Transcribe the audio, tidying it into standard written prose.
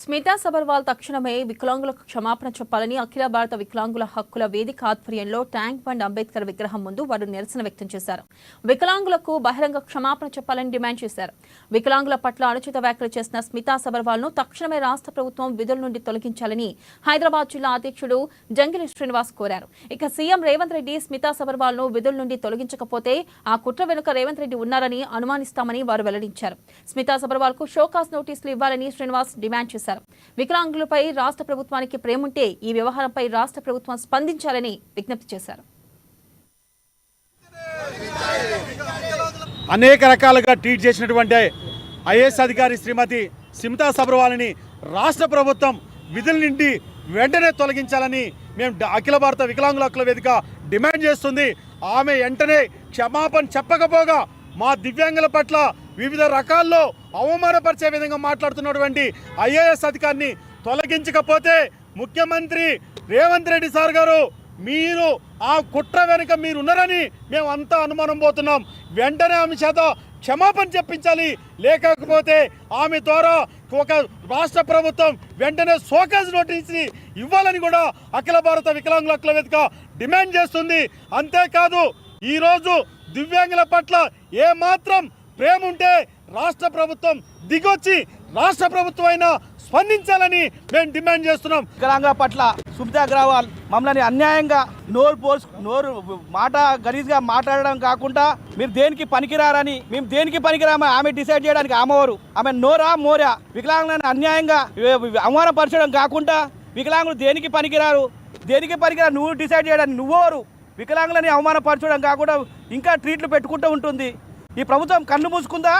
స్మితా సబర్వాల్ తక్షణమే వికలాంగులకు క్షమాపణ చెప్పాలని అఖిల భారత వికలాంగుల హక్కుల వేదిక ఆధ్వర్యంలో ట్యాంక్ బండ్ అంబేద్కర్ విగ్రహం ముందు వారు నిరసన వ్యక్తం చేశారు. వికలాంగులకు బహిరంగ క్షమాపణ చెప్పాలని డిమాండ్ చేశారు. వికలాంగుల పట్ల అనుచిత వ్యాఖ్యలు చేసిన స్మితా సబర్వాల్ ను తక్షణమే రాష్ట్ర ప్రభుత్వం విధుల నుండి తొలగించాలని హైదరాబాద్ జిల్లా అధ్యక్షుడు జంగిలి శ్రీనివాస్ కోరారు. ఇక సీఎం రేవంత్ రెడ్డి స్మితా సబర్వాల్ ను విధుల నుండి తొలగించకపోతే ఆ కుట్ర వెనుక రేవంత్ రెడ్డి ఉన్నారని అనుమానిస్తామని వారు వెల్లడించారు. స్మితా సబర్వాల్ కు షోకాస్ నోటీసులు ఇవ్వాలని శ్రీనివాస్ డిమాండ్ చేశారు. వికలాంగులపై రాష్ట్ర ప్రభుత్వానికి ప్రేముంటే ఈ వ్యవహారంపై రాష్ట్ర ప్రభుత్వం స్పందించాలని విజ్ఞప్తి చేశారు. అనేక రకాలుగా ట్వీట్ చేసినటువంటి ఐఏఎస్ అధికారి శ్రీమతి స్మితా సబర్వాల్ని రాష్ట్ర ప్రభుత్వం విధుల నుండి వెంటనే తొలగించాలని మేము అఖిల భారత వికలాంగుల హక్కుల వేదిక డిమాండ్ చేస్తుంది. ఆమె వెంటనే క్షమాపణ చెప్పకపోగా మా దివ్యాంగుల పట్ల వివిధ రకాల్లో అవమానపరిచే విధంగా మాట్లాడుతున్నటువంటి ఐఏఎస్ అధికారిని తొలగించకపోతే ముఖ్యమంత్రి రేవంత్ రెడ్డి సార్ గారు మీరు ఆ కుట్ర వెనుక మీరు ఉన్నారని మేము అంతా అనుమానం పోతున్నాం. వెంటనే ఆమె చేత క్షమాపణ చెప్పించాలి. లేకపోతే ఆమె ద్వారా ఒక రాష్ట్ర ప్రభుత్వం వెంటనే షోకాజ్ నోటీసుని ఇవ్వాలని కూడా అఖిల భారత వికలాంగుల హక్కుల వేదిక డిమాండ్ చేస్తుంది. అంతేకాదు ఈరోజు దివ్యాంగుల పట్ల ఏమాత్రం ప్రేమ ఉంటే రాష్ట్ర ప్రభుత్వం దిగొచ్చి రాష్ట్ర ప్రభుత్వం అయినా స్పందించాలని మేము డిమాండ్ చేస్తున్నాం. వికలాంగుల పట్ల స్మితా సబర్వాల్ మమ్మల్ని అన్యాయంగా నోరు మాట గలీజ్గా మాట్లాడడం కాకుండా మీరు దేనికి పనికిరారని మేము దేనికి పనికిరామని ఆమె డిసైడ్ చేయడానికి ఆమెవారు ఆమె నోరా మోరా వికలాంగులను అన్యాయంగా అవమానపరచడం కాకుండా వికలాంగులు దేనికి పనికిరారు నువ్వు డిసైడ్ చేయడానికి నువ్వెవరు వికలాంగులని అవమానపరచడం కాకుండా ఇంకా ట్రీట్లు పెట్టుకుంటూ ఉంటుంది. ఈ ప్రభుత్వం కన్ను మూసుకుందా?